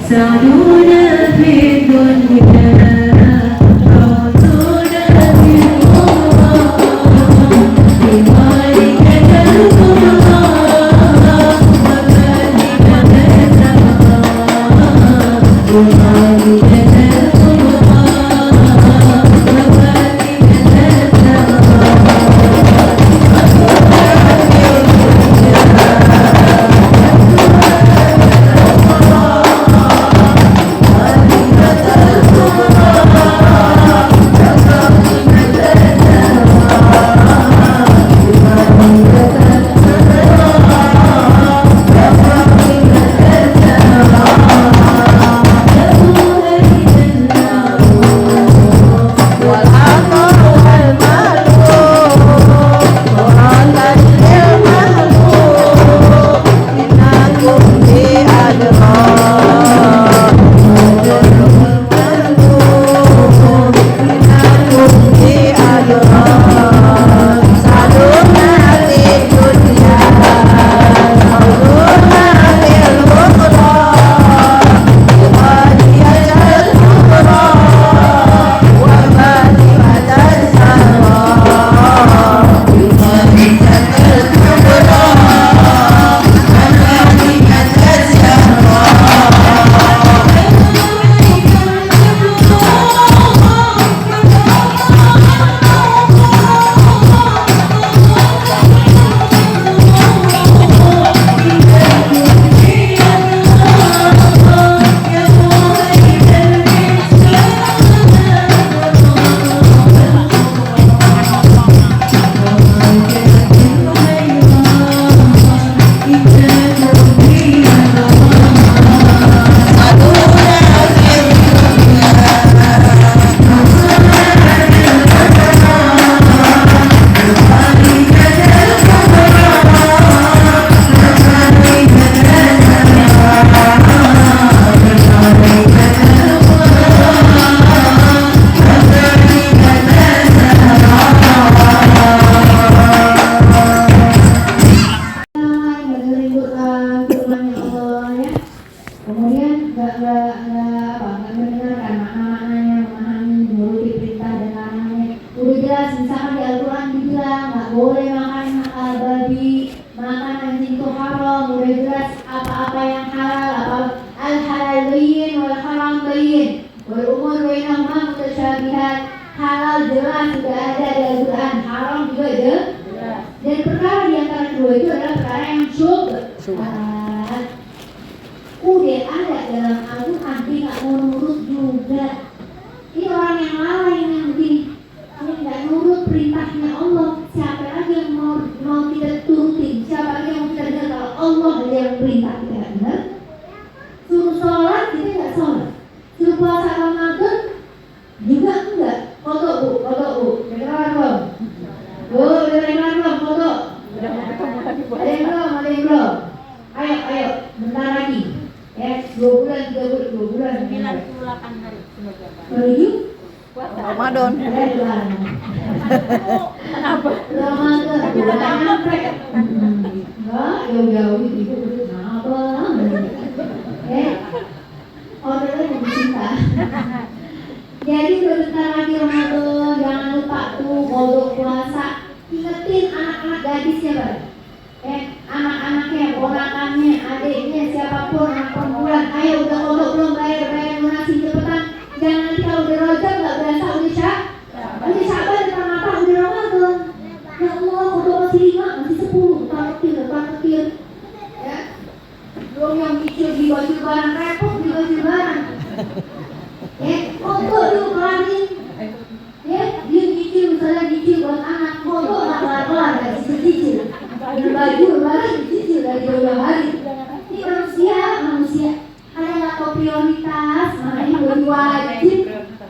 سعدونا في الدنيا رعدونا في الأخرى بمالك القرى ومالك السماء بمالك Ramadan. Kenapa? Ramadan. Jauh-jauh itu kenapa? Ordernya cinta. Jadi udah bentar lagi Ramadan, jangan lupa tuh kodok puasa. Ingetin anak-anak gadisnya, Bang. Anak-anaknya, ponakannya, adiknya, siapapun anak perempuan. Ayo udah kodok belum, bayar lunasi cepetan. Jangan nanti kalau udah Rajab nggak berasa udah Syaban depan mata udah Ramadan. Ya Allah, kodok masih 5, masih 10, depan kecil. Ya, belum yang kecil di baju barang repot di baju barang. Kodok dulu kelarin. Dia cicil, misalnya cicil buat anak, kodok nggak kelar-kelar dari cicil. Baju barang cicil dari jauh hari. Ini manusia. Ada nggak tahu prioritas, mana yang wajib,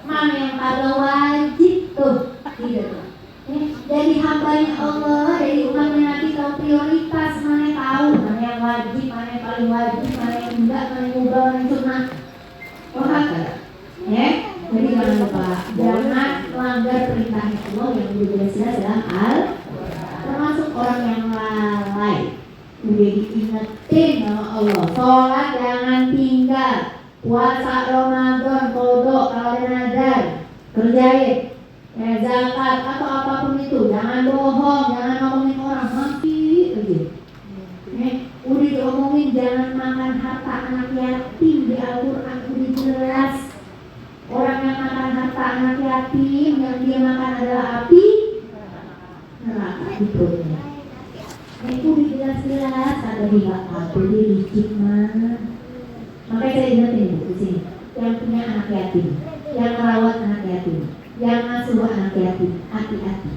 mana yang kagak wajib tuh, gitu. Jadi hambanya Allah, dari umatnya Nabi tahu prioritas, mana yang tahu, mana yang wajib, mana yang paling wajib, mana yang enggak, mana yang mubah, mana yang sunnah. Jadi jangan lupa, jangan melanggar perintahnya Allah yang jelas-jelas dalam termasuk orang yang lalai. Udah diingetin sama Allah, sholat jangan tinggal, puasa Ramadan, kodok kalau ada nazar, kerjain. Zakat atau apapun itu, jangan bohong, jangan ngomongin orang mati aja. Udah diomongin jangan makan harta anak yatim di Al-Quran udah jelas. Orang yang makan harta anak yatim yang dia makan adalah api neraka di perutnya. Itu udah jelas-jelas ada di apa di licik mana. Makanya saya ingetin di sini, yang punya anak yatim, yang merawat anak yatim, yang ngasuh anak yatim, hati-hati.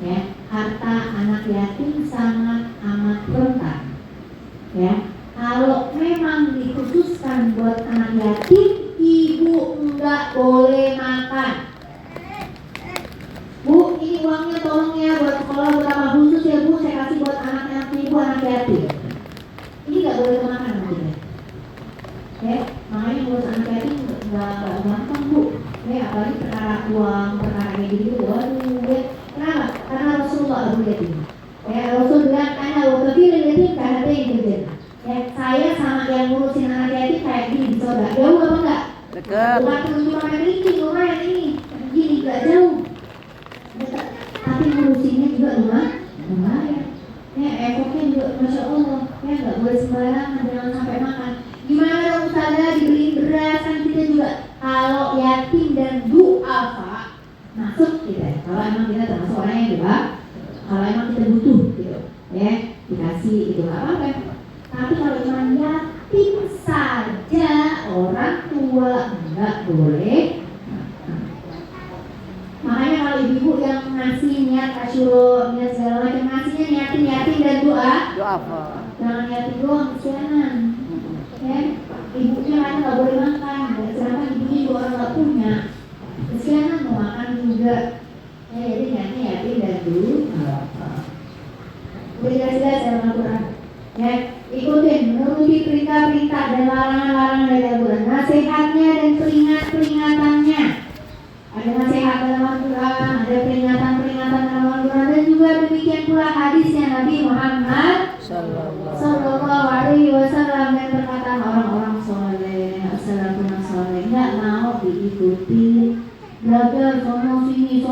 Ya, harta anak yatim sangat amat rentan. Ya, kalau memang dikhususkan buat anak yatim, ibu enggak boleh makan. Bu, ini uangnya tolong ya buat sekolah berapa khusus ya Bu, saya kasih buat anak-anak ibu anak yatim. Ini enggak boleh makan nantinya. Ya, makanya ngurus anak yatim enggak gampang Bu. Ya, apalagi perkara uang, perkara kayak gitu, waduh ya. Kenapa? Karena Rasulullah Abu Yatim. Ya, Rasul bilang, "Ana wa kafirul yatim karena yang kerja." Ya, saya sama yang ngurusin anak yatim kayak gini di saudara. Jauh apa enggak? Dekat. Bukan cuma main ini, lumayan ini. Gini enggak jauh. Dekat. Tapi ngurusinnya juga lumayan. Ya, effortnya juga Masya Allah. Ya, enggak boleh sembarangan, jangan sampai makan. Gimana dong Ustazah dibeliin beras kan kita juga kalau yatim dan du'afa masuk kita. Kalau emang kita termasuk orang yang juga, kalau emang kita butuh gitu, ya dikasih itu nggak apa-apa. Tapi kalau cuma yatim saja orang tua nggak boleh. Makanya kalau ibu yang ngasih niat asyuro, niat segala macam ngasihnya niatin yatim dan doa. Doa apa? Jangan yatim doang, kesianan. Ya, ibunya kan nggak boleh makan, sedangkan ibunya juga orang nggak punya. Kesianan mau makan juga. Ya, jadi niatnya yatim dan doa. Udah jelas-jelas dalam Al-Quran. Ya, ikutin, menuruti perintah-perintah dan larangan-larangan dari Al-Quran. Nasihatnya dan peringatannya. Ada nasihat dalam Al-Quran, ada peringatan-peringatan dalam Al-Quran, dan juga demikian pula hadisnya Nabi Muhammad Sallallahu Alaihi Wasallam dan perkataan orang-orang soleh, salafun soleh, nggak mau diikuti. Belajar sono sini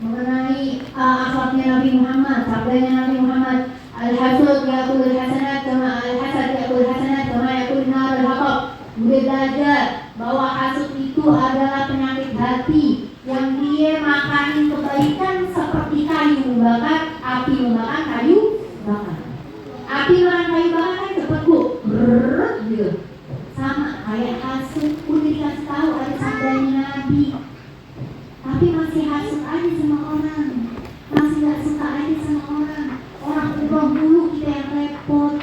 mengenai akhlaknya Nabi Muhammad, sabdanya Nabi Muhammad. Al-hasud yaqul hasanat kama al-hasad yaqul hasanat kama yaqul nar al-haqq. Udah belajar bahwa hasud itu adalah penyakit hati yang dia makanin kebaikan seperti kayu membakar, api membakar kayu bakar. Api makan kayu bakar kan cepet Bu, gitu. Sama kayak hasud, udah dikasih tahu ada sabdanya Nabi, tapi masih hasud aja sama orang, masih nggak suka aja sama orang. Orang ubah dulu kita yang repot,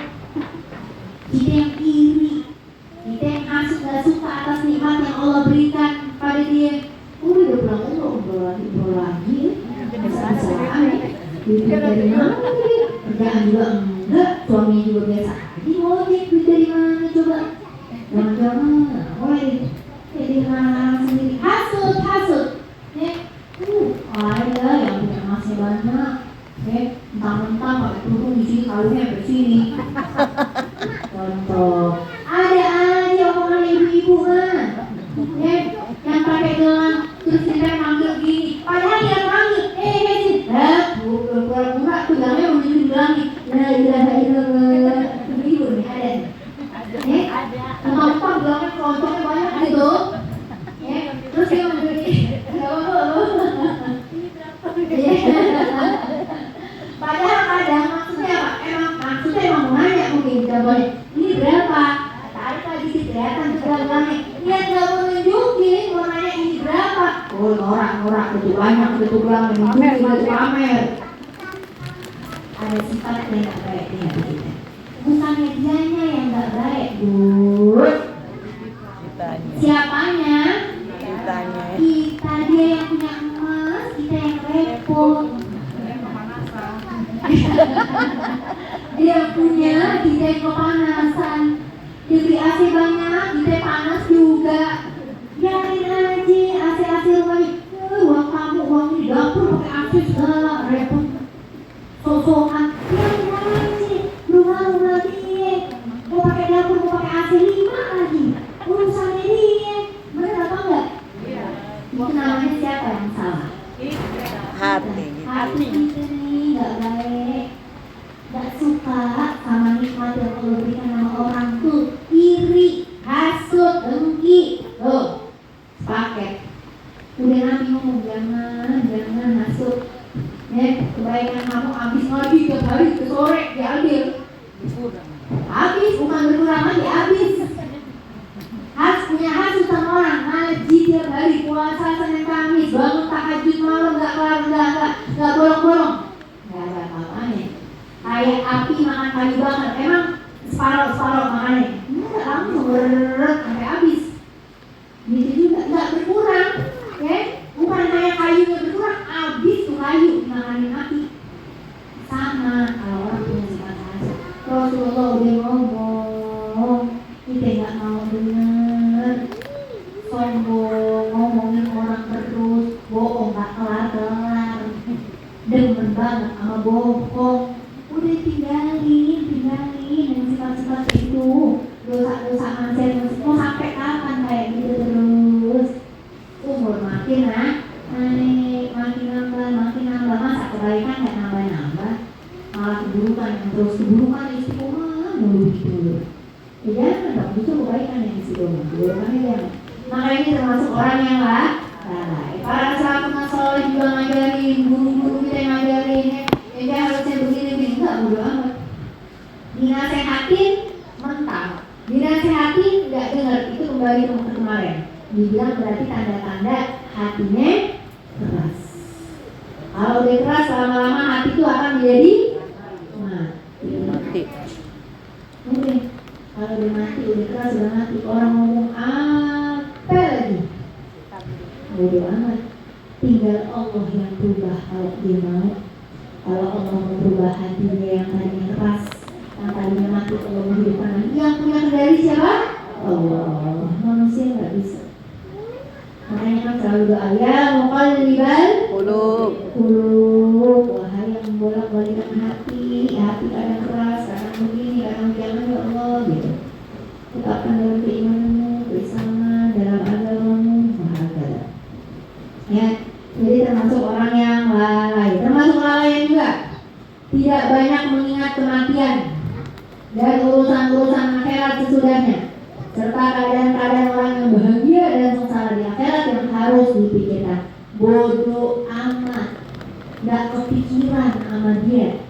kita yang iri, kita yang hasud nggak suka atas nikmat yang Allah berikan pada dia. Udah pulang ngobrol lagi, bisa-bisaan ya. Duit dari mana dia? Kerjaan juga enggak, suami juga biasa aja ngojek. Duit dari mana coba? Jangan-jangan mulai jadi anak sendiri hasut ya. Ada yang punya emasnya banyak ya, mentang-mentang pakai kerudung di sini, kalungnya sampai sini. Contoh ada aja orang ibu-ibu mah ya, yang pakai gelang terus kita manggil gini, padahal yang manggil pura-pura tuh gelangnya menunjukin gelang nih. La ilaha illallah. Ibu nih ada nih. Kenapa gelangnya kelontongnya banyak gitu? Ya, terus dia manggil gini. Padahal kadang maksudnya apa? Emang mau nanya mungkin tidak boleh. Ini berapa? Tarik lagi sih kelihatan tuh gelangnya. Dia nggak mau nunjukin, mau nanya ini berapa? Oh norak betul banyak betul gelang nunjukin betul pamer. Ada sifat yang nggak baik di hati kita. Bukannya dianya yang nggak baik, Bu. Siapanya? Kita dia yang punya emas, kita yang repot. Dia punya, kita yang kepanasan. Dia beli AC banyak, kita panas juga. Biarin aja AC rumahnya. Uang kamu, uang di dapur pakai AC segala, repot. Sosokan, biarin aja. Lu malu lagi. Mau pakai dapur, mau pakai AC 5 lagi. kebaikan kamu habis ngaji tiap hari ke sore diambil. Habis, bukan berkurang lagi, habis. Harus punya hasil sama orang, ngaji tiap hari, puasa Senin Kamis, bangun tahajud malam nggak kelar, nggak bolong-bolong, nggak ada apa-apanya. Kayak api makan kayu bakar, emang separuh makannya, nggak langsung berat sampai habis. Gitu juga nggak berkurang, ya? Bukan kayak kayunya berkurang, habis tuh kayu makanin api. Sama kalau orang punya sifat hasad. Rasulullah udah ngomong, kita nggak mau dengar, sombong, ngomongin orang terus, bohong nggak kelar, demen banget sama bohong. Udah tinggalin yang sifat-sifat itu, dosa-dosa maksiat, mau sampai kapan kayak gitu terus? Umur makin naik, makin nambah, masa kebaikan nggak nambah, malah keburukan yang terus keburukan istiqomah mulu gitu. Ya jangan dong, justru kebaikan yang istiqomah, keburukannya jangan. Maka ini termasuk orang yang lalai. Para sahabat soleh juga ngajarin, guru-guru kita yang ngajarin, ya harusnya begini, enggak, bodo amat. Dinasehatin mental, dinasehatin nggak dengar, itu kembali ke kemarin. Dibilang berarti tanda-tanda hatinya keras. Kalau udah keras lama-lama hati itu akan menjadi mati. Mungkin kalau udah mati, udah keras, udah mati, orang ngomong apa lagi? Bodo amat. Tinggal Allah yang berubah kalau dia mau. Kalau Allah mau berubah hatinya yang tadinya keras, yang tadinya mati, Allah menghidupkan lagi. Yang punya kendali siapa? Allah. Manusia nggak bisa. Makanya kan selalu doa ya muqallibal qulub, wahai yang bolak-balikkan hati kadang keras, kadang begini, kadang jangan, ya Allah gitu. Tetapkan dalam keimananmu, bersama dalam agamamu, bahagia. Ya, jadi termasuk orang yang lalai, termasuk lalai juga tidak banyak mengingat kematian dan urusan-urusan akhirat sesudahnya, serta keadaan-keadaan orang yang bahagia dan sengsara di akhirat yang harus dipikirkan. Bodoh amat, nggak kepikiran sama dia.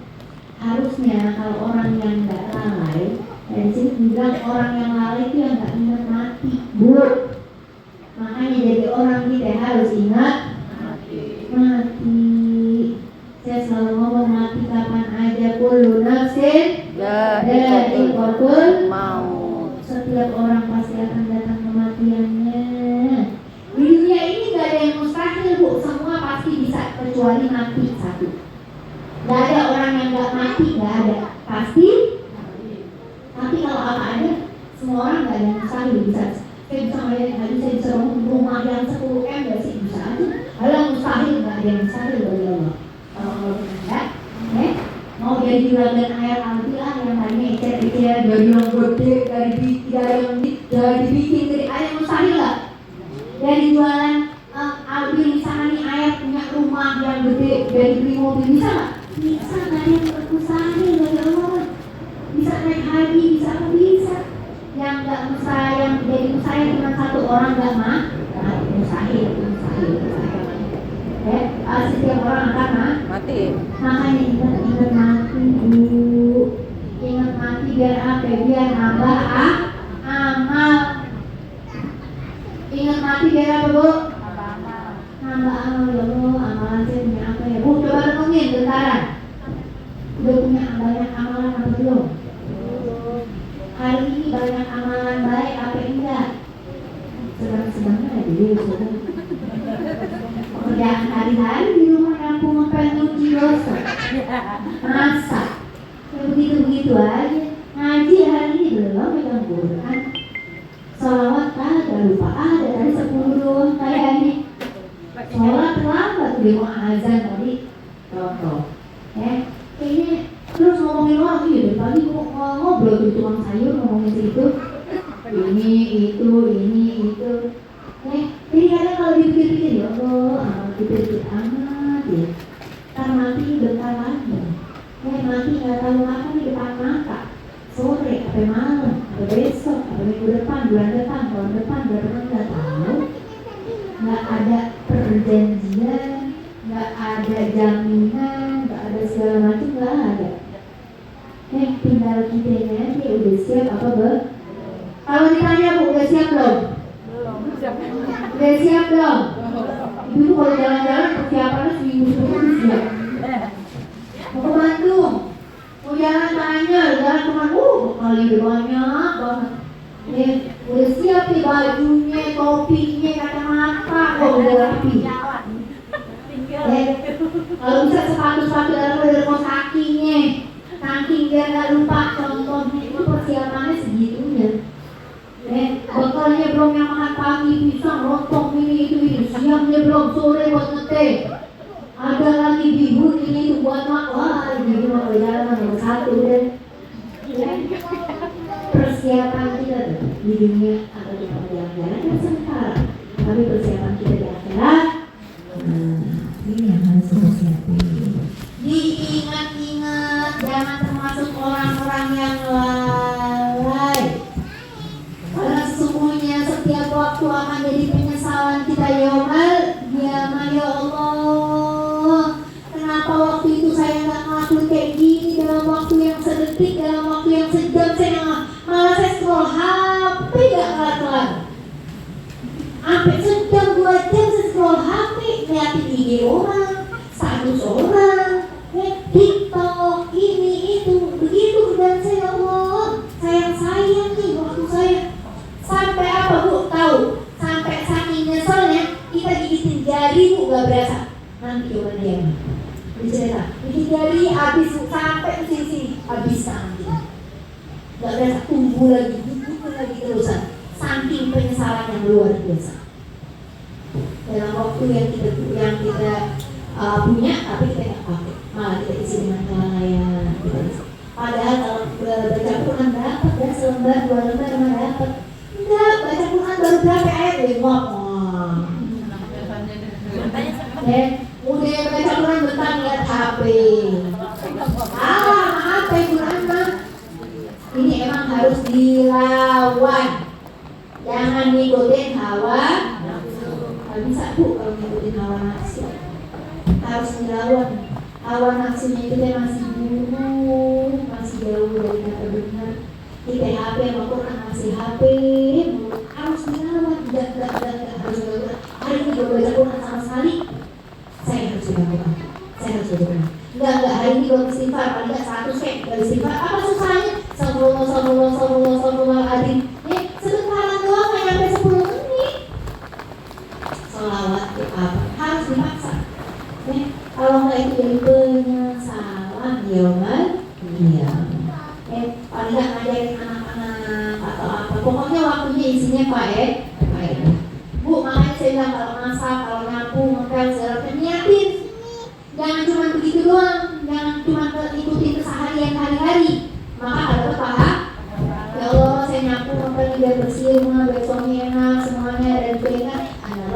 Harusnya kalau orang yang nggak lalai, dari sini bilang orang yang lalai itu yang nggak ingat mati, bu. Makanya jadi orang kita harus ingat mati. Saya selalu ngomong mati kapan aja, kullu nafsin dha'iqatul maut. Setiap orang pasti akan datang kematiannya. Di dunia ini gak ada yang mustahil, bu. Semua pasti bisa kecuali mati satu. Gak ada orang yang gak mati, gak ada. Pasti. Tapi kalau apa ada, semua orang gak ada yang mustahil bisa. Saya bisa ngeliat tadi, saya bisa rumah yang 10M gak sih? Bisa aja. Kalau mustahil, gak ada yang mustahil bagi Allah. Kalau tidak, mau jadi juragan air alhamdulillah yang tadinya ecer-ecer, jadi yang gede, dari bikin dari air mustahil lah. Dari jualan albi misalnya nih air punya rumah yang gede, dari beli mobil, bisa nggak? Bisa, nggak ada yang mustahil bagi Allah. Bisa naik haji, bisa apa bisa. Yang nggak mustahil, yang jadi mustahil cuma satu orang nggak mustahil. Setiap orang akan mati. Makanya ingat mati, bu. Ingat mati biar apa? Biar nambah amal. Ingat mati biar apa, bu? Nambah amal, ya Allah. Amalan saya punya apa ya, bu? Coba renungin bentaran. Udah punya banyak amalan apa belum? Hari ini banyak amalan baik apa enggak? Sedang-sedangnya aja dulu. Pekerjaan hari-hari di rumah rampung ngepel nyuci gosok, masak, ya begitu-begitu aja. Ngaji hari ini belum megang Quran, sholawat kagak lupa ada tadi 10 doang kayaknya. Sholat terlambat udah mau azan tadi, contoh, kayaknya terus ngomongin orang iya dari pagi ngobrol tuh tukang sayur ngomongin situ, ini itu. Jadi kadang kalau dipikir-pikir ya Allah, dipikir amat ya. Ntar mati bentar lagi. Mati nggak tahu kapan di depan mata. Sore, apa malam, apa besok, apa minggu depan, bulan depan, tahun depan, berapa nggak tahu. Nggak ada perjanjian, nggak ada jaminan, nggak ada Apa Be? Kalau ditanya Bu, udah siap belum? Udah siap belum? Ibu kalau jalan-jalan persiapannya seminggu sebelum siap. Mau ke Bandung, mau jalan tanya, jalan kemana? Kali udah banyak banget. Udah siap nih bajunya, topinya, kacamata, udah rapi. Kalau bisa sepatu-sepatu dari kaos kakinya, saking biar nggak lupa contohnya itu persiapannya segitunya. Bekalnya belum yang makan pagi, pisang, lontong ini itu, siangnya belum, sore buat ngeteh. Ada lagi bihun ini itu buat makan, jadi mau jalan nomor 1 deh. Persiapan kita di dunia atau di jalan-jalan kan sementara, tapi persiapan kita di akhirat, ini yang harus kita siapin. Diingat-ingat, jangan termasuk orang-orang yang lalai. Karena sesungguhnya setiap waktu akan jadi penyesalan kita yaumul qiyamah. Ya Allah, kenapa waktu itu saya nggak ngelakuin kayak gini dalam waktu yang sedetik, dalam waktu yang sejam saya malah saya scroll HP nggak kelar-kelar. Sampai sejam 2 jam saya scroll HP, liatin IG orang, status orang, TikTok, ini itu, begitu dan saya ya Allah, sayang nih waktu saya. Sampai apa Bu? Tahu? Sampai saking nyeselnya kita gigitin jari Bu, gak berasa. Nanti coba dia dicerita, gigit jari habis sampai ke sini habis nanti. Gak berasa, tumbuh lagi terusan. Saking penyesalan yang luar biasa. Dalam waktu yang kita punya, tapi kita nggak pakai, malah kita isi dengan kelalaian. Padahal kalau baca Quran dapat ya, selembar 2 lembar mana dapat. Enggak, baca Quran baru berapa ayat udah udah baca Quran bentar lihat HP. Apa Quran mah? Ini emang harus dilawan. Jangan ngikutin hawa nafsu. Gak bisa Bu kalau ngikutin hawa nafsu. Harus dilawan. Hawa nafsunya itu masih buruk, masih jauh dari kata benar. Di PHP sama Quran masih HP, harus dilawan. Tidak harus dilawan. Hari ini gue baca Quran sama sekali, saya harus dilakukan. Saya harus dilakukan. Enggak, hari ini gue istighfar, paling enggak 100 kayak gak istighfar. Apa susahnya? Sallallahu adim. Sedekaran doang gak nyampe 10 menit. Sholawat apa? Harus dipaksa. Kalau nggak itu jadi penyesalan yaumul qiyamah. Paling nggak ngajarin anak-anak atau apa. Pokoknya waktunya isinya faedah. Bu, makanya saya bilang kalau masak, kalau nyapu, ngepel, segala niatin. Jangan cuma begitu doang. Jangan cuma ikutin keseharian hari-hari. Maka ada pahala. Ya Allah, saya nyapu, ngepel biar bersih rumah, besoknya enak semuanya dan keingat.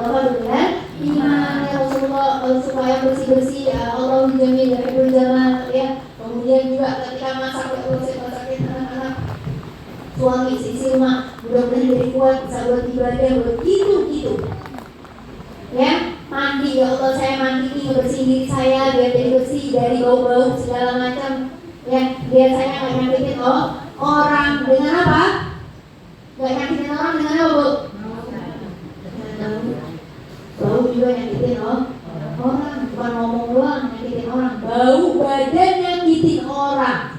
Allah benar. Iman ya Rasulullah supaya bersih-bersih ya Allah dijamin dari berjalan ya. Kemudian juga ketika masak ya Allah saya masakin anak-anak, suami istri rumah mudah-mudahan jadi kuat bisa buat ibadah begitu ya. Mandi ya Allah saya mandi nih ngebersihin diri saya biar jadi bersih dari bau-bau segala macam ya, biar saya nggak nyakitin orang dengan apa? Nggak nyakitin orang dengan apa Bu? Bau juga nyakitin orang, bukan ngomong doang nyakitin orang, bau badan nyakitin orang.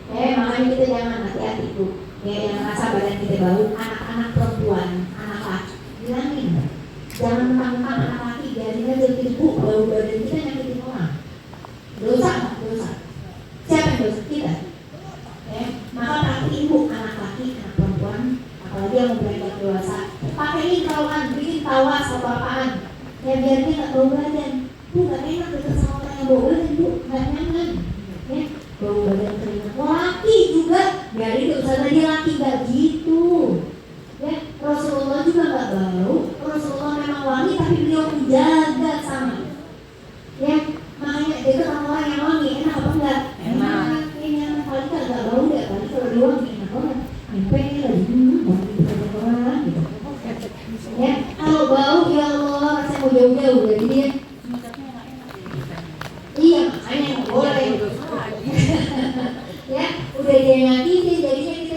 Makanya kita jangan hati-hati Bu. Yang ngerasa badan kita bau, anak-anak perempuan, anak laki, bilangin, jangan mentang-mentang anak laki biarin aja Bu, bau badan kita nyakitin orang. Dosa nggak? Dosa. Siapa yang dosa? Kita. Maka perhatiin Bu, anak laki, anak perempuan, apalagi yang mau beranjak dewasa, pakein kauan, bikin tawas atau apaan ya biar dia gak bau badan. Bu, gak enak deket sama orang yang bau badan Bu, gak nyaman ya, bau badan keringat. Laki juga, biarin gak usah tadi laki, gak gitu ya. Rasulullah juga gak bau, Rasulullah memang wangi tapi beliau menjaga sama ya. Makanya deket sama orang yang wangi, enak apa enggak? Enak. Ini yang paling gak bau gak, paling kalau dia wangi enak banget. Pengen lagi, wangi banyak orang gitu ya. Kalau bau ya Allah rasanya mau jauh-jauh dari dia. Iya makanya boleh ya, udah dia nyakitin jadinya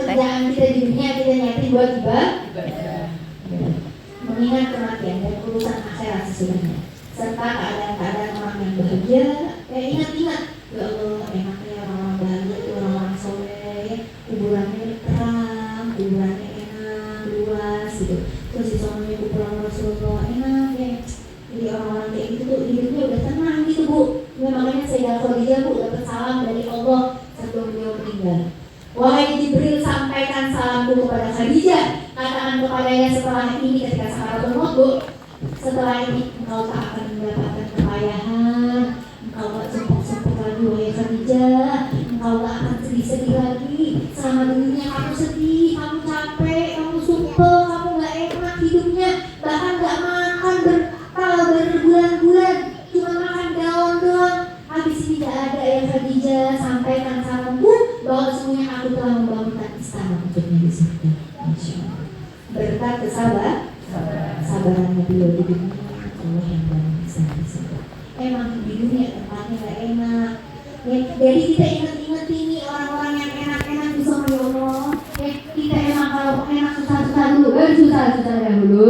kerjaan kita di dunia kita niatin buat ibadah, mengingat kematian dan urusan akhirat sesungguhnya, serta keadaan-keadaan orang yang bahagia. Ingat-ingat, ya Allah, enaknya orang-orang bahagia itu orang-orang soleh, kuburannya terang, kuburannya enak, luas gitu. Terus di sononya kuburan Rasulullah enak ya. Jadi orang-orang kayak gitu tuh hidupnya udah tenang gitu Bu. Makanya Sayyidah Khadijah Bu dapat salam dari Allah sebelum beliau meninggal. Wahai Jibril, sampaikan salamku kepada Khadijah. Katakan kepadanya setelah ini ketika sakaratul maut Bu, setelah ini engkau tak akan mendapatkan kepayahan, engkau tak sumpuk-sumpuk lagi wahai Khadijah, engkau tak akan sedih-sedih lagi. Selama dunia kamu sedih, kamu capek, kamu sumpah, kamu gak enak hidupnya, bahkan gak makan berbulan-bulan, cuma makan daun doang. Habis ini tidak ada ya Khadijah, sampaikan salamku bahwa sesungguhnya aku telah membangunkan istana untuknya di surga. Insyaallah. Berkat kesabarannya beliau di dunia, Allah yang bangun istana di surga. Emang di dunia tempatnya gak enak. Ya, jadi kita ingat-ingat ini orang-orang yang enak-enak di surga ya Allah. Ya, kita emang kalau enak susah-susah dulu, susah-susah dahulu.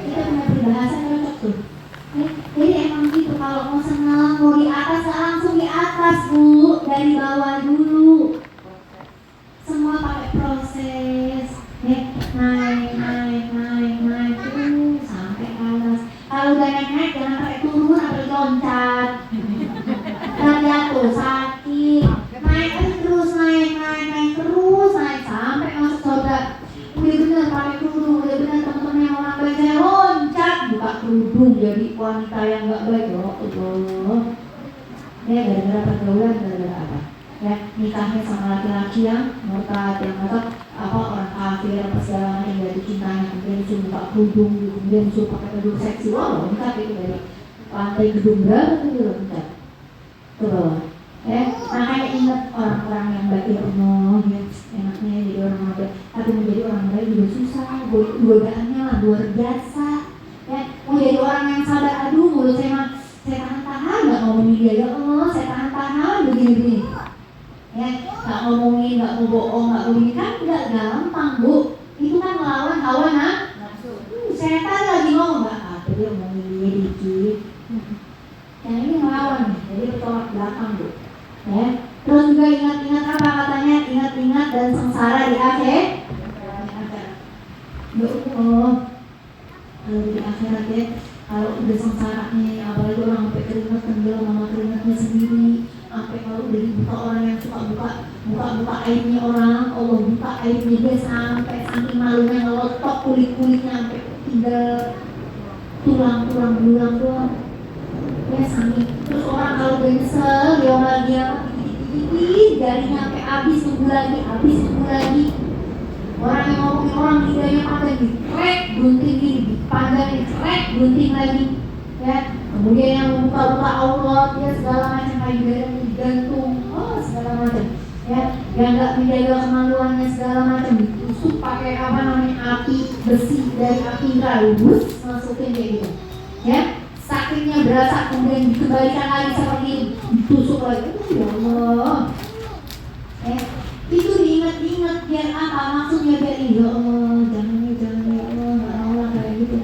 Kita punya peribahasa cocok tuh. Jadi emang gitu, kalau mau senang, mau di atas langsung di atas Bu, dari bawah dulu. Semua pakai proses, naik terus sampai ke atas. Kalau udah naik jangan pakai turun atau loncat. Kalau jatuh sakit, naik terus naik sampai masuk surga. Udah bener pakai kerudung, udah bener teman-teman yang orang baik saya loncat buka kerudung jadi wanita yang gak baik. Ya Allah, ya gara-gara pergaulan, gara-gara apa? Ya nikahnya sama laki-laki yang murtad, yang orang kafir apa segala macam, dari cintanya kemudian disuruh buka kerudung, kemudian disuruh pakai baju seksi. Wow, nikah itu dari lantai gedung berapa tuh dia loncat ke bawah. Makanya ingat orang-orang yang baik ya Allah, ya enaknya jadi orang baik, tapi menjadi orang baik juga susah, godaannya lah luar biasa. Ya, mau jadi orang yang sabar, aduh mulut saya tahan-tahan nggak ngomongin dia, ya Allah saya tahan-tahan begini-begini. Ya, nggak ngomongin, nggak mau bohong, nggak begini kan nggak gampang Bu. Itu kan melawan hawa nafsu. Setan lagi ngomong nggak apa dia ngomongin dia dikit. Yang ini melawan nih, jadi bertolak belakang Bu. Ya, terus juga ingat-ingat apa katanya, ingat-ingat dan sengsara di akhirat. Ya Allah, kalau di akhirat ya, kalau udah sengsaranya, apalagi orang sampai keringat tenggelam sama keringatnya sendiri, sampai kalau udah dibuka orang yang suka buka aibnya orang, Allah buka aibnya dia sampai saking malunya ngelotok kulit-kulitnya sampai tinggal tulang-tulang belulang doang. Ya saking. Terus orang kalau udah nyesel, dia lagi jarinya sampai habis tunggu lagi. Orang yang ngomongin orang lidahnya panjang ditrek, gunting gini, dipandang ditrek, gunting lagi. Ya, kemudian yang membuka-buka aurat, ya segala macam kayu darah digantung, segala macam. Ya, yang nggak menjaga kemaluannya segala macam ditusuk pakai api besi dari api neraka, masukin kayak gitu. Ya, sakitnya berasa kemudian dikembalikan lagi seperti ditusuk lagi. Ya Allah. Itu diingat-ingat biar apa maksudnya, biar ya Allah jangan ya Allah nggak Allah kayak gitu.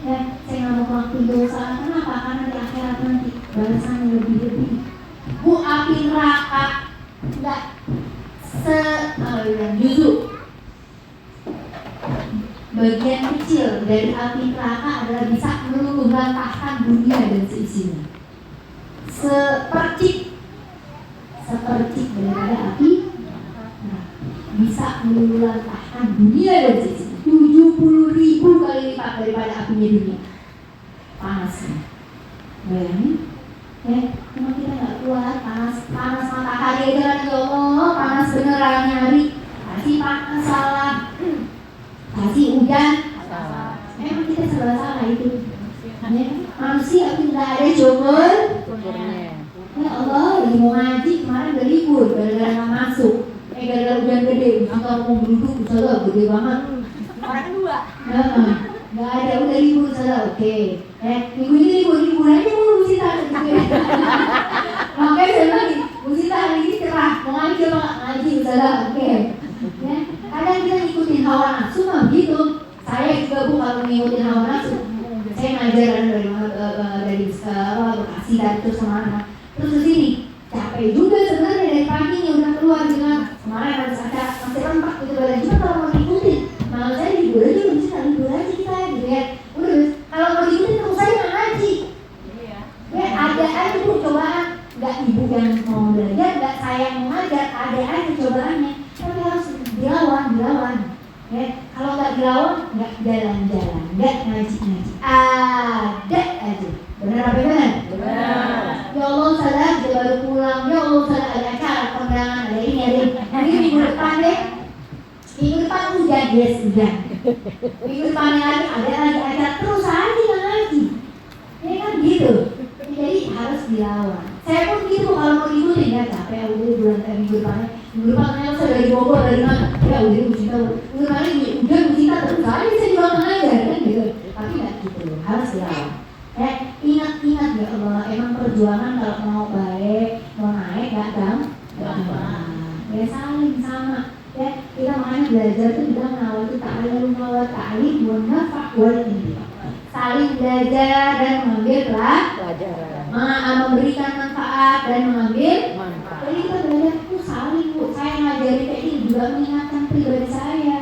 Ya saya nggak mau ngelakuin dosa. Kenapa? Karena di akhirat nanti balasannya lebih. Bu, api neraka nggak justru bagian kecil dari api neraka adalah bisa meluluhlantahkan dunia dan seisinya. Sepercik daripada api bisa meluluhlantahkan dunia dan seisinya. 70.000 kali lipat daripada apinya dunia. Panasnya, bayangin. Cuma kita nggak kuat, panas matahari aja kan ya Allah, panas beneran nyari. Kasih panas salah, kasih hujan salah. Emang kita serba salah itu. Manusia tidak ada jombor. Ya Allah, lagi mau ngaji kemarin udah libur, gara-gara nggak masuk. Gara-gara hujan gede, kalau mau duduk misalnya gede banget. Orang kedua. Nggak ada, udah libur saja, oke. Minggu ini libur aja mulu sih tak. Makanya saya lagi, Bu Sinta hari ini cerah, mau ngaji apa nggak ngaji Ustazah, oke. Ya, kadang kita ngikutin hawa nafsu mah begitu. Saya juga Bu kalau ngikutin hawa nafsu, saya ngajar dari Bekasi dan terus kemana. Terus ke sini, capek juga sebenarnya dari pagi nih udah keluar dengan kemarin harus ada masih rempak gitu badan. Cuma kalau mau ngikutin, malah saya libur aja bisa libur aja kita gitu ya. Udah kalau mau ngikutin terus saya nggak ngaji. Ya ada aja Bu cobaan, nggak ibu yang mau belajar, nggak saya yang mau ngajar, ada aja cobaannya. Tapi harus dilawan. Ya kalau nggak dilawan, nggak jalan-jalan, nggak ngaji-ngaji, ada aja. Benar apa benar? Benar. Ya Allah salah, dia baru pulang. Ya Allah salah ada acara kondangan, ada ini ada ini. Ini minggu depan deh. Minggu depan hujan, yes hujan. Minggu depan lagi ada lagi acara terus aja ngaji. Ya kan gitu. Jadi harus dilawan. Saya pun gitu kalau mau ngikutin ya capek udah minggu depan saya dari Bogor dari mana? Ya udah Cinta. Minggu depan Cinta terus aja bisa dilawan aja kan gitu. Tapi nggak gitu, harus dilawan. Ingat ya Allah, emang perjuangan kalau mau baik, mau naik gak gampang. Ya saling sama. Ya kita makanya belajar tuh bilang ta'lim wa nafa' wal intifa. Saling belajar dan mengambil pelajaran, memberikan manfaat dan mengambil manfaat. Jadi kita belajar tuh saling Bu. Saya ngajarin kayak gini juga mengingatkan pribadi saya.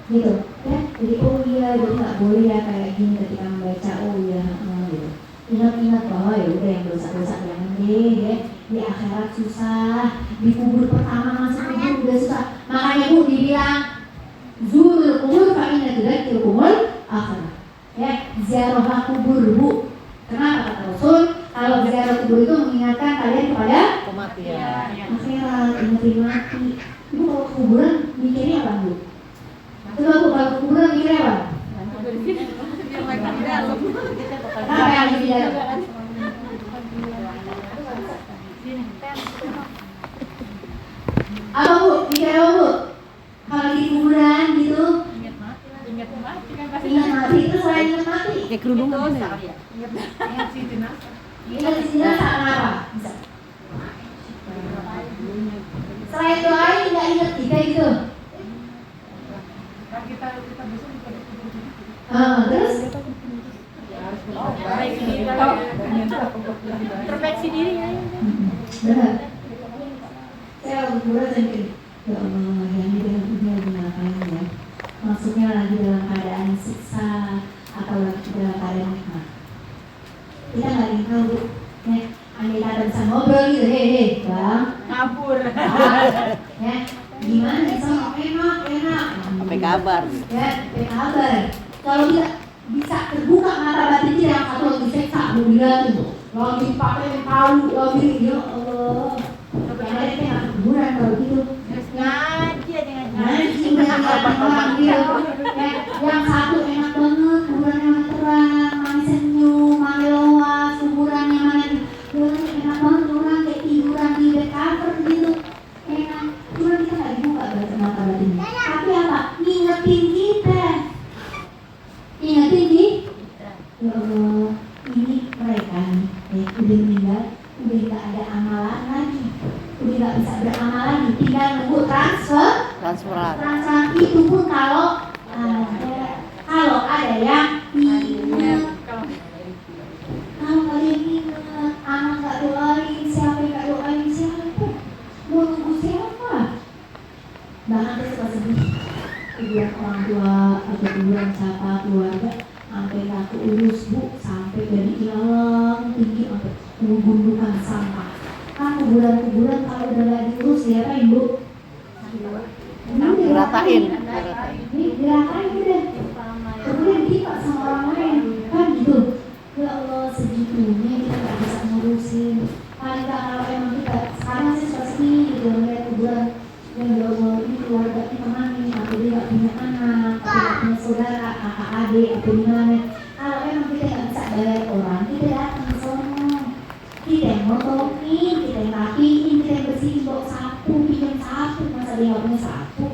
Gitu ya, jadi oh iya, jadi nggak boleh ya kayak gini ketika membaca, oh iya gitu. Ingat bahwa ya udah yang dosa-dosa jangan deh ya. Di akhirat susah, di kubur pertama masuk kubur udah susah. Makanya Bu dibilang zurul kubur fa'inna tudzakirul kumul akhirat. Ya, ziarah kubur Bu. Kenapa kata Rasul? Kalau ziarah kubur itu mengingatkan kalian kepada kematian. Akhirat, ingat mati. Ibu kalau kuburan mikirnya apa Bu? Coba Bu, kalau kuburan mikirnya apa? Kenapa yang di dalam? Apa Bu? Mikir apa Bu? Kalau di kuburan gitu ingat mati itu selain ingat mati Kayak kerudungan ya? ingat si jenazah kenapa? Bisa selain doain nggak ingat kita gitu. Terus? Introspeksi diri ya. Benar. Saya kuburan dan ya Allah, yang di dalam dunia ngapain ya? Maksudnya lagi dalam keadaan siksa atau lagi dalam keadaan nikmat? Kita nggak ingin tahu Bu. Ya, andai kata bisa ngobrol gitu, hei bang, Ngabur. ya gimana nih sama enak. Apa kabar? Ya, apa kabar? Kalau kita bisa terbuka mata batin kita yang satu lagi seksa, mau bilang itu, lagi pakai palu, lagi ya Allah. Yang lain kayak kuburan kalau gitu. Ngaji aja Ngaji orang dia. Yang satu enak banget, kuburannya mana terang, mana senyum, mana luas, kuburannya mana enak banget orang kayak tiduran di bed cover gitu. Enak. Cuma kita nggak dibuka mata batinnya. Tapi apa? Ngingetin kita. Ingatin di ya Allah, ini mereka nih udah meninggal, udah nggak ada amalan lagi, udah nggak bisa beramal lagi, tinggal nunggu Transferan. itu pun kalau ada yang ingat. Kalau kalian ingat, anak nggak doain, siapa yang nggak doain siapa? Mau nunggu siapa? Bahkan saya suka sedih. Kuburan orang tua atau kuburan siapa keluarga sampai aku urus Bu, sampai dari ilalang tinggi sampai gundukan sampah. Kan kuburan kalau udah nggak diurus ya kan Bu? Diratain. Diratain udah. Kemudian kita sama orang lain kan gitu. Ya Allah segitunya kita nggak bisa ngurusin. Paling nggak kalau emang kita sekarang sih suka sedih gitu melihat kuburan. Ya Allah ini keluarga kita mana? Atau dia nggak punya anak, atau nggak punya saudara, kakak adik, atau gimana? Kalau emang kita nggak bisa bayar orang, kita datang ke sana. Kita yang motongin, kita yang rapiin, kita yang bersihin, bawa sapu, pinjam sapu, masa dia nggak punya sapu?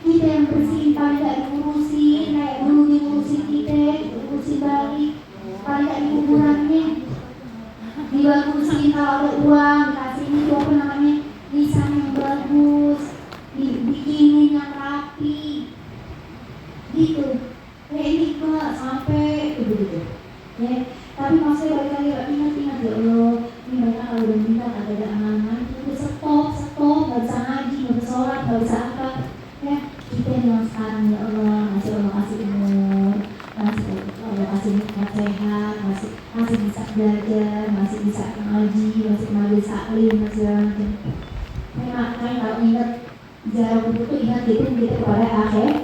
Kita yang bersihin, paling nggak diurusin, kayak dulu diurusin kita urusin balik, paling nggak di kuburannya, dibagusin kalau ada uang, dikasih ini, nggak bisa apa, ya kita yang sekarang ya Allah, masih Allah kasih umur, masih Allah kasih nikmat sehat, masih bisa belajar, masih bisa ngaji, masih kenal taklim, masih segala macam. Makanya kalau ingat ziarah kubur itu ingat gitu kepada akhirat.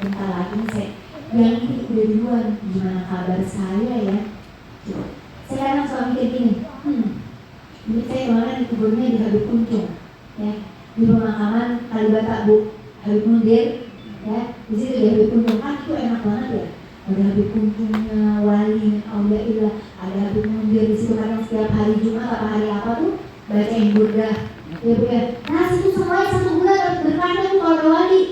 Bentar lagi yang ini udah duluan, gimana kabar saya ya? Saya kadang suka mikir gini, ini saya kemarin di kuburnya di Habib Kuncung, ya, di pemakaman Kalibata Bu Habib Mundir, ya, di situ di Habib Kuncung kan itu enak banget ya. Ada Habib Kuncungnya, wali, auliaillah, ada Habib Mundir di situ kadang setiap hari Jumat apa hari apa tuh bacain burdah, ya Bu ya. Nah situ semuanya 1 bulan berkahnya tuh kalau ada wali.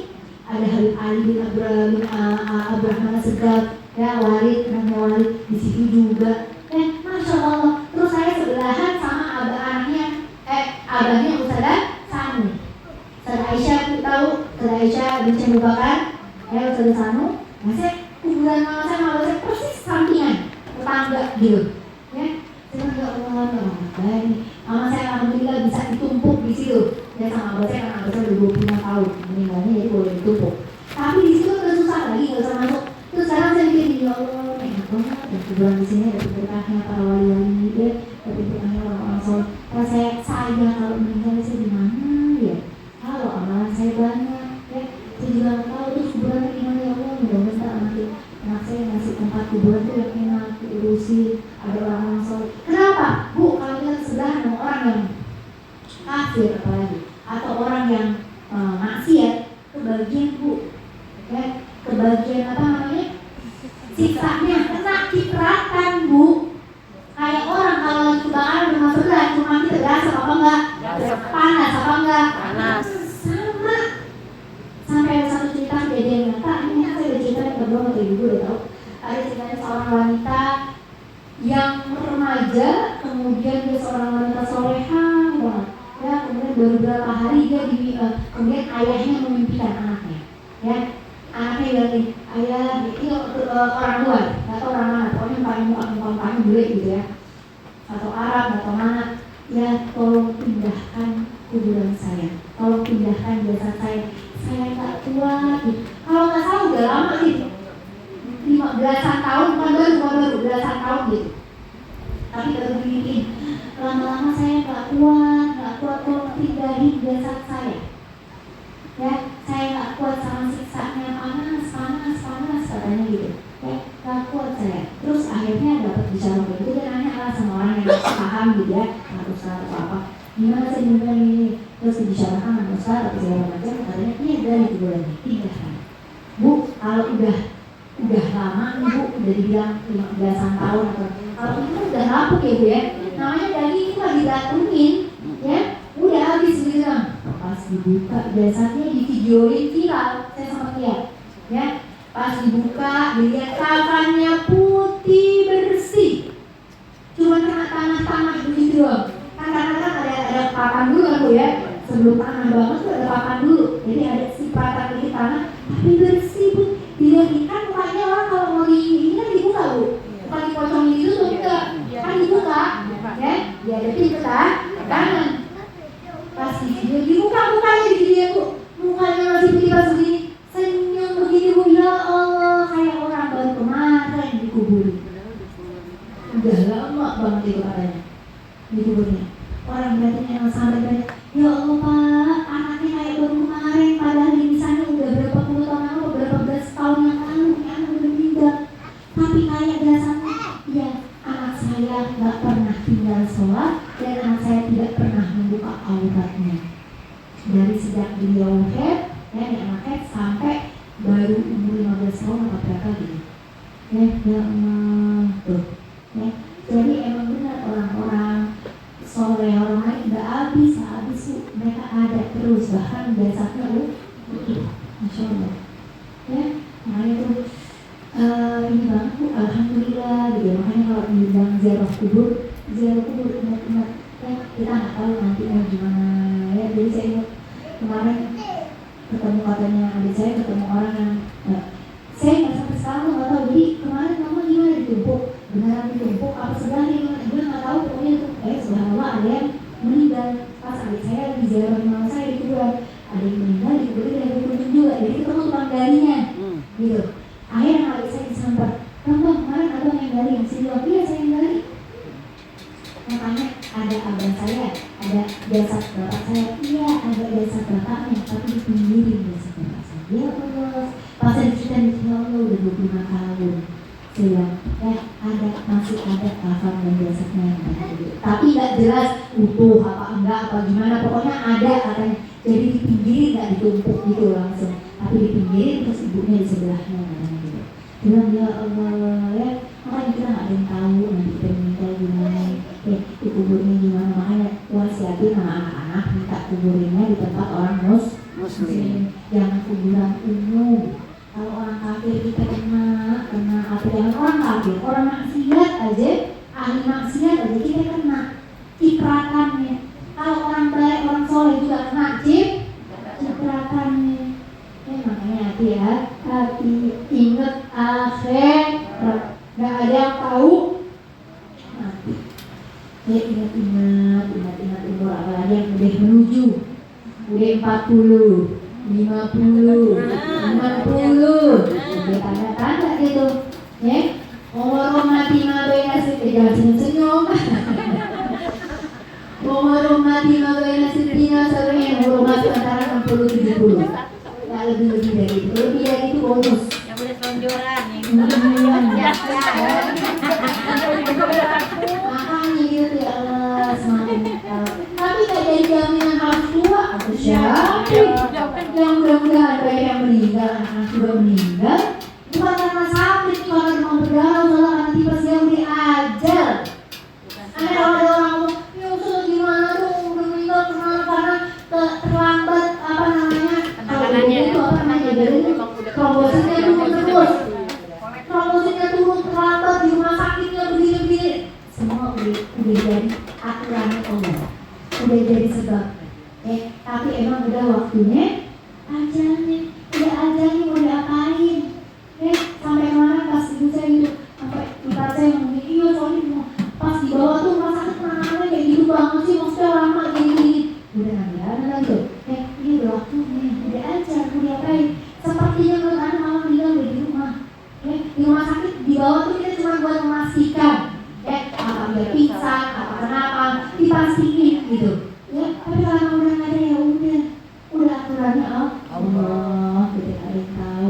Ada Habib Ali bin Abraham Segaf, ya Walid, namanya Walid di situ juga. Masya Allah. Terus saya sebelahan sama abahnya Ustazah Sanu. Ustazah Aisyah, aku tahu Ustazah Aisyah bin Abu Bakar, ya Ustazah Sanu. Saya kuburan mama saya sama abah saya persis sampingan, tetangga gitu. Ya, saya ya Allah, baik. Mama saya alhamdulillah bisa ditumpuk di situ. Ya sama abah saya karena abah saya udah 25 tahun meninggalnya jadi boleh ditumpuk. Tapi di situ udah susah lagi nggak usah masuk. Terus sekarang saya mikir ya Allah, enak banget. Dan kuburan di sini ada berkahnya para wali-wali, ya, ada berkahnya orang-orang soleh. Kalau saya kalau meninggal saya di mana ya? Kalau amalan saya banyak, ya, saya juga nggak tahu terus kuburan gimana ya Allah. Mudah-mudahan nanti anak saya ngasih tempat kuburan tuh yang enak, diurusi, ada orang-orang soleh. Kenapa? Bu, kalau kita sebelah sama orang yang kafir apalagi atau orang yang maksiat, kebagian Bu, ya, kebagian apa namanya? Siksanya kena cipratan Bu. Kayak orang kalau lagi kebakaran rumah sebelah, cuma kita berasa apa enggak? Panas apa enggak? Panas. Sama. Sampai ada satu cerita kejadian nyata, ini saya udah cerita yang kedua atau ibu udah tahu. Ada ceritanya seorang wanita yang remaja, kemudian dia seorang wanita soleha banget. Ya, kemudian baru berapa hari dia kemudian ayahnya memimpikan anaknya. Ya, anaknya bilang, ayah ini orang luar, nggak tahu orang mana, pokoknya paling bule gitu ya, atau Arab atau mana. Ya, tolong pindahkan kuburan saya, tolong pindahkan jasad saya nggak kuat. Kalau nggak salah udah lama sih, 15-an tahun, bukan baru belasan tahun gitu. Tapi baru bikin, lama-lama saya nggak kuat, tolong pindahin jasad saya. Ya, saya nggak kuat sama siksanya, panas katanya gitu. Ya, nggak kuat saya. Terus akhirnya dapat bicara begitu, dia nanya lah sama orang yang paham gitu ya, Ustaz atau apa. Gimana sih ini? Terus dibicarakan sama Ustaz atau segala macam, katanya ini dari kuburan pindahkan. Bu, kalau udah lama nih Bu, udah dibilang 15-an tahun atau kalau itu udah lapuk ya Bu ya. Namanya daging itu lagi didatungin, ya, udah habis gitu. Pas dibuka jasadnya di videoin viral, saya sempat lihat, ya. Pas dibuka dilihat kafannya putih bersih, cuma kena tanah begitu doang. Kan ada papan dulu kan Bu ya, sebelum tanah banget tuh ada papan dulu, jadi ada sipatan di tanah, tapi bersih Bu. Dilihat kan mukanya orang kalau mau ini kan dibuka Bu, bukan dipocongin gitu tuh enggak, kan dibuka, ya, dihadapin ke kanan. Pas di video dibuka mukanya di video Bu, mukanya masih putih begini, senyum begini Bu, ya Allah kayak orang baru kemarin dikuburin. Udah lama banget itu katanya dikuburnya. Orang berarti yang sampai banyak, ya Allah Pak, anaknya kayak baru kemarin, padahal di sana udah berapa puluh tahun lalu, berapa belas tahun yang lalu, anak udah meninggal. Tapi kayak dasarnya, ya anak saya nggak pernah tinggal sholat dan anak saya tidak pernah membuka auratnya. Dari sejak beliau head, ya anak head sampai baru umur 15 tahun atau berapa gitu. Ya Allah tuh, ya. Jadi emang benar orang-orang soleh, orang lain nggak habis Bu, mereka ada terus, bahkan jasadnya Masya Allah. Ya, makanya tuh ini banget Bu, alhamdulillah gitu. Makanya kalau dibilang ziarah kubur ingat-ingat, ya kita nggak tahu nantinya gimana ya. Jadi saya ingat kemarin ketemu katanya adik saya, ketemu orang yang saya nggak sampai sekarang nggak tahu. Jadi kemarin mama gimana ditumpuk, beneran ditumpuk apa sebelahnya gimana, gue nggak tahu. Pokoknya itu subhanallah ada yang meninggal. Pas adik saya lagi ziarah mama saya di kuburan, menggalinya, Hmm. gitu. Akhirnya adik saya disamper, bang kemarin abang yang gali, yang sini iya saya yang gali. Makanya ada abang saya, ada jasad bapak saya, iya ada jasad bapaknya, tapi dipinggirin jasad bapak saya. Ya Allah, pas saya cerita di sini Allah udah 25 tahun. Saya ada masih ada kafan dan jasadnya yang ada gitu. Tapi nggak jelas utuh apa enggak apa gimana, pokoknya ada katanya. Jadi dipinggirin nggak ditumpuk gitu langsung, tapi dipinggirin terus ibunya di sebelahnya katanya gitu. Bilang ya Allah ya, makanya kita nggak ada yang tahu nanti kita meninggal gimana, dikuburnya gimana. Makanya wasiatin sama anak-anak minta kuburinnya di tempat orang muslim, jangan kuburan umum. Kalau orang kafir kita kena apa, jangan orang kafir, orang maksiat aja, ahli maksiat aja kita kena cipratannya. Kalau orang baik, orang soleh juga kena cipratannya. Makanya hati ya, hati, ingat akhirat, nggak ada yang tahu mati. Ya ingat umur, apalagi yang udah menuju, udah 40, 50, 60, udah tanda-tanda gitu, ya. Umur mati mabaina jangan senyum-senyum. Umur mati mabaina sitina sampai umur mati antara 60 70. Nggak lebih dari itu, lebih dari itu bonus. Yang boleh selonjoran, yang Makanya gitu ya Allah, semakin tapi nggak jadi jaminan harus tua atau siapa yang mudah-mudahan banyak yang meninggal, anak juga meninggal bukan karena sakit, bukan karena mau berdarah, malah karena tiba dia udah ajal. Ada orang ngomong, ya usul gimana tuh udah meninggal karena terlambat apa namanya, itu apa namanya, dari trombositnya turun terus, trombositnya turun terlambat di rumah sakitnya begini-begini. Semua udah jadi aturan Allah, udah jadi sebab. Tapi emang udah waktunya ajalnya, udah ajalnya mau diapain? Sampai kemarin pas ibu saya gitu, sampai ibu saya ngomong, iya soalnya pas di bawah tuh rumah sakit penanganannya kayak gitu banget sih, maksudnya lama gini-gini. Udah nggak ada lagi. Ini udah waktunya, udah aja mau diapain? Sepertinya menurut anak malah meninggal udah di rumah. Di rumah sakit di bawah tuh kita cuma buat memastikan. Apa dia pingsan, apa kenapa, dipastiin gitu. Tapi kalau udah nggak ada ya udah aturannya Allah, kita nggak ada yang tahu.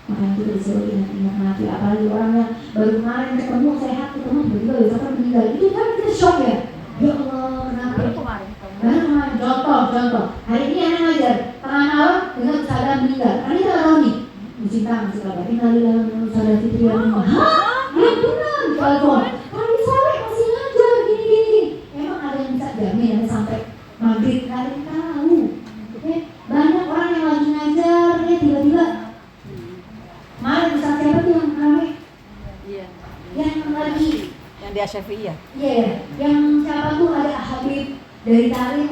Makanya kita disuruh ingat-ingat mati, apalagi orang yang baru kemarin ketemu sehat, ketemu tiba-tiba besok kan meninggal, itu kan kita shock ya. Ya Allah, kenapa? Baru kemarin, contoh, hari ini anak ngajar, tengah malam dengan sadar meninggal. Kan kita tahu nih, mencinta masih kabar, tinggal dalam sadar fitri yang hah? Ya benar, di telepon. Hari sore masih ngajar, gini. Emang ada yang bisa jamin sampai maghrib, nggak ada yang tahu. Banyak orang yang lagi ngajar, tiba-tiba malah bisa siapa tuh yang rame? Iya. Yang lagi Yang di Asyafi'iyah. Iya, yang siapa tuh ada Habib dari Tarim,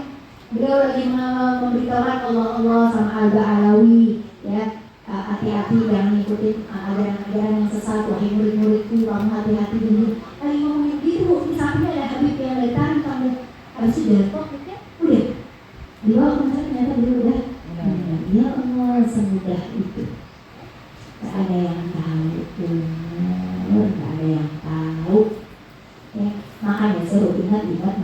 beliau lagi memberitahukan Allah sama Al-Ba'alawi, ya. Hati-hati jangan ngikutin ajaran-ajaran yang sesat, wahai murid-muridku, kamu hati-hati dulu. Lagi ngomongin gitu, di sampingnya ada Habib yang dari Tarim, kamu harus jatuh, udah. Di bawah masa ternyata beliau udah. Ya Allah, semudah itu. Gak ada yang tahu, gak ada yang tahu. Ya, makanya suruh ingat-ingat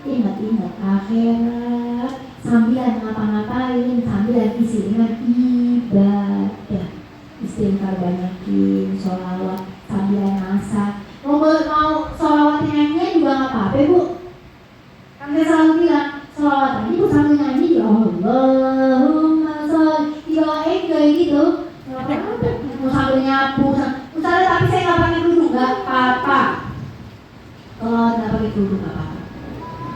ingat-ingat akhirat, sambilan ngapa-ngapain, sambilan isi dengan ibadah, istighfar banyakin, sholawat, sambilan masak. Mau sholawat nyanyi juga nggak apa-apa bu. Kan saya selalu bilang sholawat ini bu sambil nyanyi ya Allahumma sholli, dibawain kayak gitu. Mau sambil nyapu, misalnya tapi saya nggak pakai duduk, nggak apa-apa. Kalau nggak pakai duduk nggak apa-apa.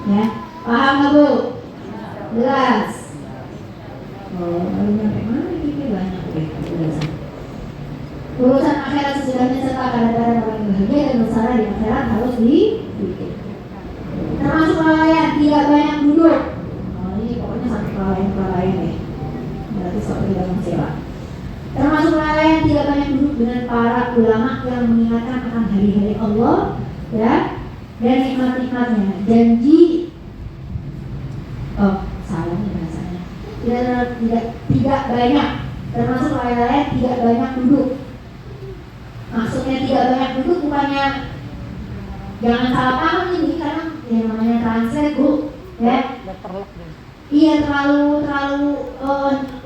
Ya, paham nggak bu? Jelas. Oh, baru nyampe mana ini banyak jelasan. Urusan akhirat sesudahnya serta kadang-kadang orang yang bahagia dan bersara di akhirat harus dibikin. Termasuk kelalaian, tidak banyak duduk. Oh ini pokoknya satu kelalaian deh. Berarti suatu tidak mengecewa. Termasuk kelalaian tidak banyak duduk dengan para ulama yang mengingatkan akan hari-hari Allah, ya, dan nikmat-nikmatnya. Janji, salah nih bahasanya. tidak banyak, termasuk lain-lain tidak banyak duduk. Maksudnya tidak banyak duduk bukannya jangan salah paham ini, karena yang namanya translate bu, ya. Letterlock deh. Iya terlalu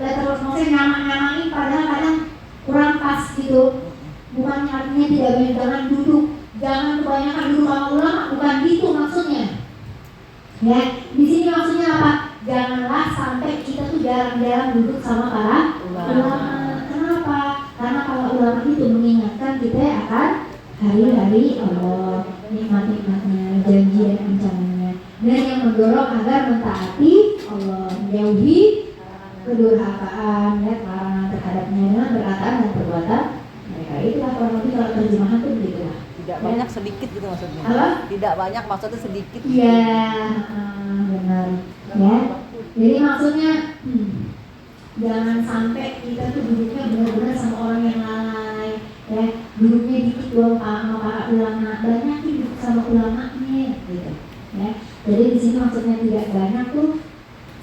letterlock, maksudnya nyamain padahal kadang kurang pas gitu. Bukan artinya tidak banyak, jangan duduk, jangan kebanyakan duduk sama ulama, bukan gitu maksudnya. Ya, di sini maksudnya apa? Janganlah sampai kita tuh jarang-jarang duduk sama para ulama. Kenapa? Karena para ulama itu mengingatkan kita akan hari-hari Allah, nikmat-nikmatnya, janji dan ancamannya, dan yang mendorong agar mentaati Allah, menjauhi kedurhakaan, ya, larangan terhadapnya dengan perkataan dan perbuatan mereka. Itulah kurang lebih kalau terjemahan tuh begitu lah. Tidak banyak, sedikit gitu maksudnya. Apa? Tidak banyak maksudnya sedikit. Iya, benar. Ya, jadi maksudnya jangan sampai kita tuh duduknya benar-benar sama orang yang lain, ya, duduknya dikit doang sama para ulama, banyak duduk sama ulamanya, gitu. Ya, jadi di sini maksudnya tidak banyak tuh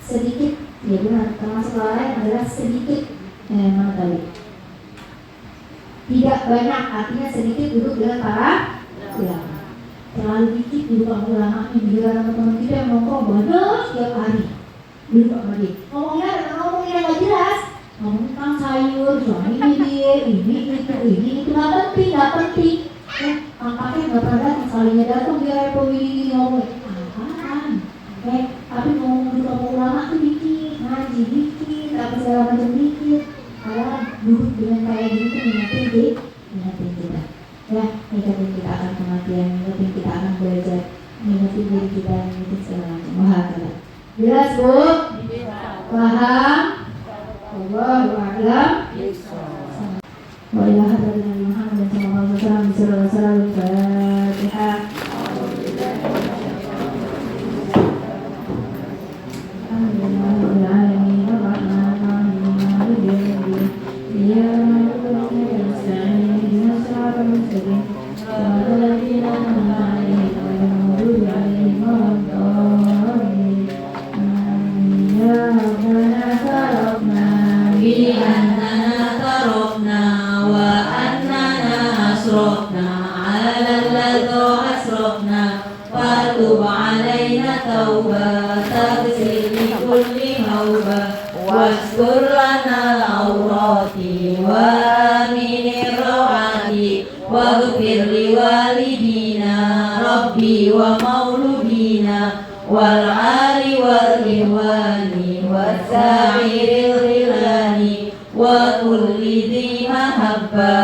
sedikit, ya benar. Termasuk lain adalah sedikit, mana tadi? Tidak banyak artinya sedikit duduk dengan para ulama. Terlalu dikit duduk sama ulama ini. Bila ada teman kita yang nongkrong banyak setiap hari duduk sama dia, ngomongnya nggak jelas, ngomong tentang sayur, soal ini itu nggak penting. Tampaknya nggak pernah datang, sekalinya datang dia pemilih ngomong apaan. Tapi ngomong duduk sama ulama tuh dikit, ngaji dikit, apa segala macam dikit. Kalau duduk dengan kayak gini tuh ingatin kita, ya, ingatin kita akan kematian, ingatin kita akan belajar, ingatin diri kita, ingatin segala macam. Wah, jelas bu? Paham? Allahu a'lam. Wa ilaha illallah Muhammad sallallahu alaihi wasallam. Al-Fatihah. فتب علينا توبة تغسل لكل موبة واذكر لنا العورات وآمن الروعات واغفر لوالدينا ربي ومولودينا والعال والإخوان والسائر الغلان وكل ذي محبة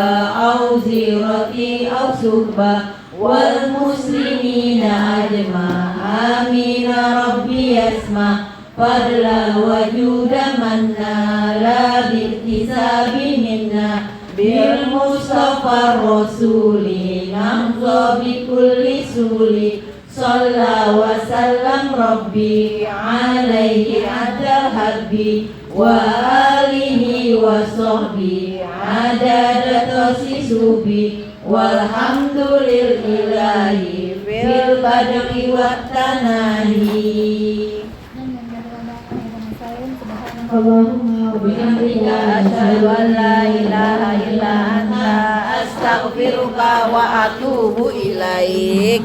أو زيرة أو سبة والمسلمين أجمع آمين ربي يسمع فضلا وجودا منا لا باكتساب منا بالمصطفى الرسول نحظى بكل سول صلى وسلم ربي عليه عدد الحب وآله وصحبه عدد تسيسوبي والحمد لله في البدء والتناهي Allahumma bihamdika asyhadu an la ilaha illa anta astaghfiruka wa atubu ilaik.